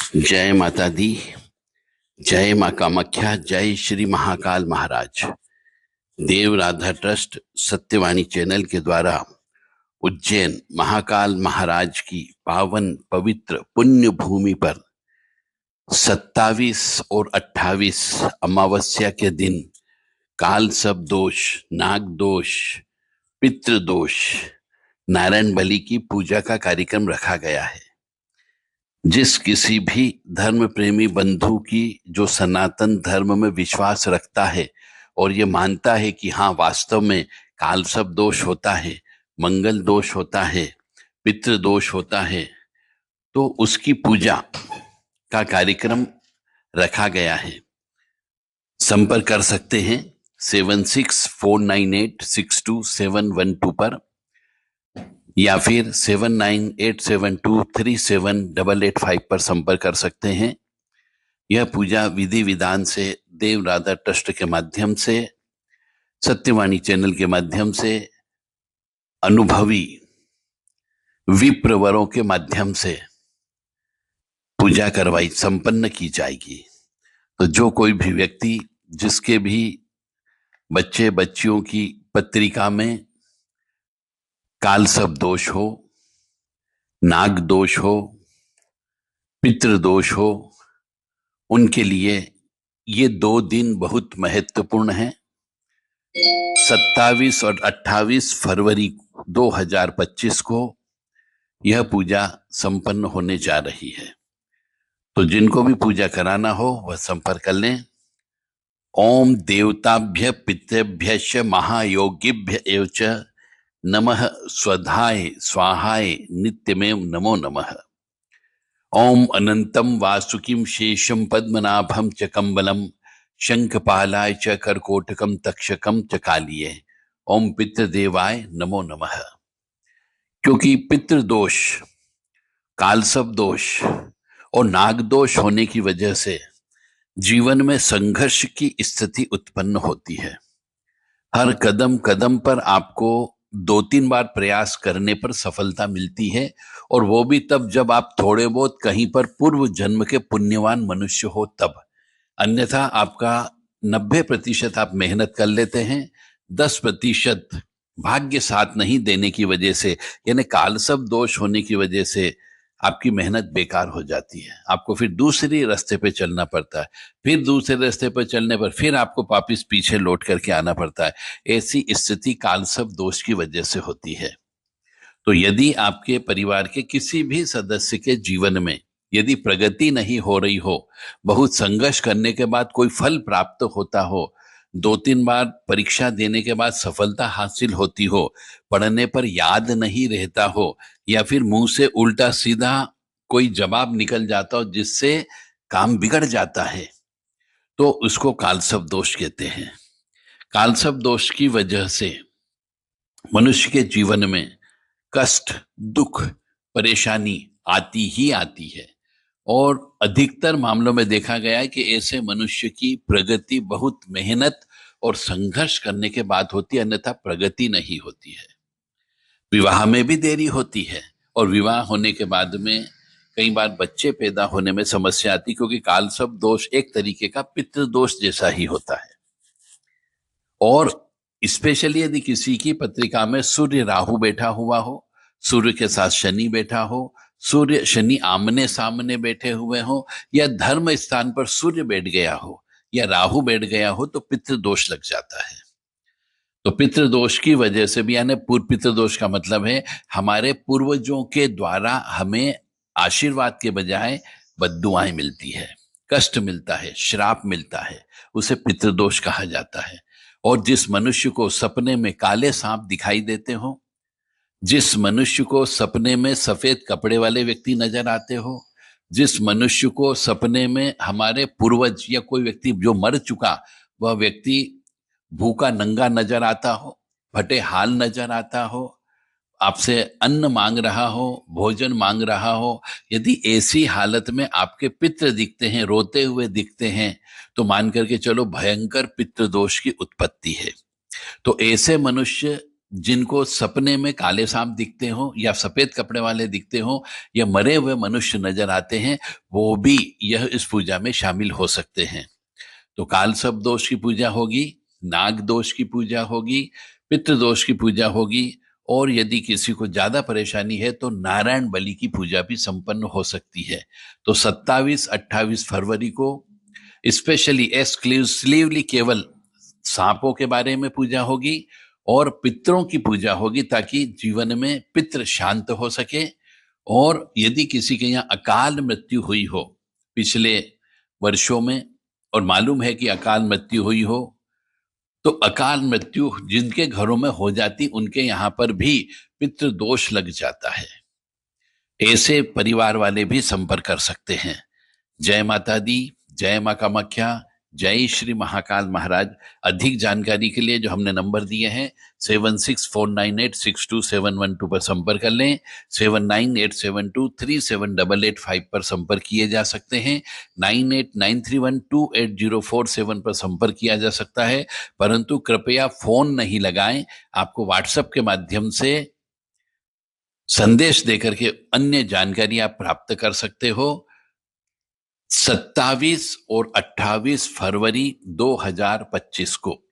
जय माता दी। जय माँ कामाख्या। जय श्री महाकाल महाराज। देव राधा ट्रस्ट सत्यवाणी चैनल के द्वारा उज्जैन महाकाल महाराज की पावन पवित्र पुण्य भूमि पर 27 और 28 अमावस्या के दिन काल सब दोष, नाग दोष, पितृ दोष, नारायण बलि की पूजा का कार्यक्रम रखा गया है। जिस किसी भी धर्म प्रेमी बंधु की जो सनातन धर्म में विश्वास रखता है और ये मानता है कि हाँ वास्तव में कालसर्प दोष होता है, मंगल दोष होता है, पितृ दोष होता है, तो उसकी पूजा का कार्यक्रम रखा गया है। संपर्क कर सकते हैं 7649862712 पर या फिर 7987237885 पर संपर्क कर सकते हैं। यह पूजा विधि विधान से देव राधा ट्रस्ट के माध्यम से, सत्यवाणी चैनल के माध्यम से, अनुभवी विप्रवरों के माध्यम से पूजा करवाई संपन्न की जाएगी। तो जो कोई भी व्यक्ति जिसके भी बच्चे बच्चियों की पत्रिका में कालसर्प दोष हो, नाग दोष हो, पितृ दोष हो, उनके लिए ये 2 दिन बहुत महत्वपूर्ण हैं। 27 और 28 फरवरी 2025 को यह पूजा संपन्न होने जा रही है। तो जिनको भी पूजा कराना हो वह संपर्क कर लें। ओम देवताभ्य पितृभ्यश्च महायोगिभ्य एव च नमः स्वधाय स्वाहाय नित्यमेव नमो नमः। ओम अनंतम वासुकिम शेषम पद्मनाभम च कंबलम शंखपालाय च करकोटकम तक्षकम च कालिये। ओम पितृदेवाय नमो नमः। क्योंकि पितृदोष, कालसर्प दोष और नाग दोष होने की वजह से जीवन में संघर्ष की स्थिति उत्पन्न होती है। हर कदम कदम पर आपको 2-3 बार प्रयास करने पर सफलता मिलती है, और वो भी तब जब आप थोड़े बहुत कहीं पर पूर्व जन्म के पुण्यवान मनुष्य हो तब। अन्यथा आपका 90% आप मेहनत कर लेते हैं, 10% भाग्य साथ नहीं देने की वजह से, यानी कालसर्प दोष होने की वजह से आपकी मेहनत बेकार हो जाती है। आपको फिर दूसरी रास्ते पे चलना पड़ता है, फिर दूसरे रास्ते पर चलने पर फिर आपको वापिस पीछे लौट करके आना पड़ता है। ऐसी स्थिति कालसर्प दोष की वजह से होती है। तो यदि आपके परिवार के किसी भी सदस्य के जीवन में यदि प्रगति नहीं हो रही हो, बहुत संघर्ष करने के बाद कोई फल प्राप्त होता हो, 2-3 बार परीक्षा देने के बाद सफलता हासिल होती हो, पढ़ने पर याद नहीं रहता हो, या फिर मुंह से उल्टा सीधा कोई जवाब निकल जाता हो जिससे काम बिगड़ जाता है, तो उसको कालसर्प दोष कहते हैं। कालसर्प दोष की वजह से मनुष्य के जीवन में कष्ट, दुख, परेशानी आती ही आती है, और अधिकतर मामलों में देखा गया है कि ऐसे मनुष्य की प्रगति बहुत मेहनत और संघर्ष करने के बाद होती है, अन्यथा प्रगति नहीं होती है। विवाह में भी देरी होती है, और विवाह होने के बाद में कई बार बच्चे पैदा होने में समस्या आती, क्योंकि कालसर्प दोष एक तरीके का पितृ दोष जैसा ही होता है। और स्पेशली यदि किसी की पत्रिका में सूर्य राहु बैठा हुआ हो, सूर्य के साथ शनि बैठा हो, सूर्य शनि आमने सामने बैठे हुए हो, या धर्म स्थान पर सूर्य बैठ गया हो या राहु बैठ गया हो, तो पितृदोष लग जाता है। तो पितृदोष की वजह से भी, यानी पूर्व पितृदोष का मतलब है हमारे पूर्वजों के द्वारा हमें आशीर्वाद के बजाय बद्दुआएं मिलती है, कष्ट मिलता है, श्राप मिलता है, उसे पितृदोष कहा जाता है। और जिस मनुष्य को सपने में काले सांप दिखाई देते हो, जिस मनुष्य को सपने में सफेद कपड़े वाले व्यक्ति नजर आते हो, जिस मनुष्य को सपने में हमारे पूर्वज या कोई व्यक्ति जो मर चुका वह व्यक्ति भूखा नंगा नजर आता हो, फटे हाल नजर आता हो, आपसे अन्न मांग रहा हो, भोजन मांग रहा हो, यदि ऐसी हालत में आपके पितृ दिखते हैं, रोते हुए दिखते हैं, तो मान करके चलो भयंकर पितृदोष की उत्पत्ति है। तो ऐसे मनुष्य जिनको सपने में काले सांप दिखते हो या सफेद कपड़े वाले दिखते हो या मरे हुए मनुष्य नजर आते हैं, वो भी यह इस पूजा में शामिल हो सकते हैं। तो काल सर्प दोष की पूजा होगी, नाग दोष की पूजा होगी, पितृ दोष की पूजा होगी, और यदि किसी को ज्यादा परेशानी है तो नारायण बलि की पूजा भी संपन्न हो सकती है। तो 27-28 फरवरी को स्पेशली एक्सक्लूसिवली केवल सांपों के बारे में पूजा होगी और पितरों की पूजा होगी, ताकि जीवन में पितृ शांत हो सके। और यदि किसी के यहाँ अकाल मृत्यु हुई हो पिछले वर्षों में, और मालूम है कि अकाल मृत्यु हुई हो, तो अकाल मृत्यु जिनके घरों में हो जाती उनके यहाँ पर भी पितृ दोष लग जाता है। ऐसे परिवार वाले भी संपर्क कर सकते हैं। जय माता दी, जय मां कामाख्या, जय श्री महाकाल महाराज। अधिक जानकारी के लिए जो हमने नंबर दिए हैं 7649862712 पर संपर्क कर लें, 7987237885 पर संपर्क किए जा सकते हैं, 9893128047 पर संपर्क किया जा सकता है। परंतु कृपया फोन नहीं लगाएं, आपको व्हाट्सएप के माध्यम से संदेश देकर के अन्य जानकारी आप प्राप्त कर सकते हो। 27 और 28 फरवरी 2025 को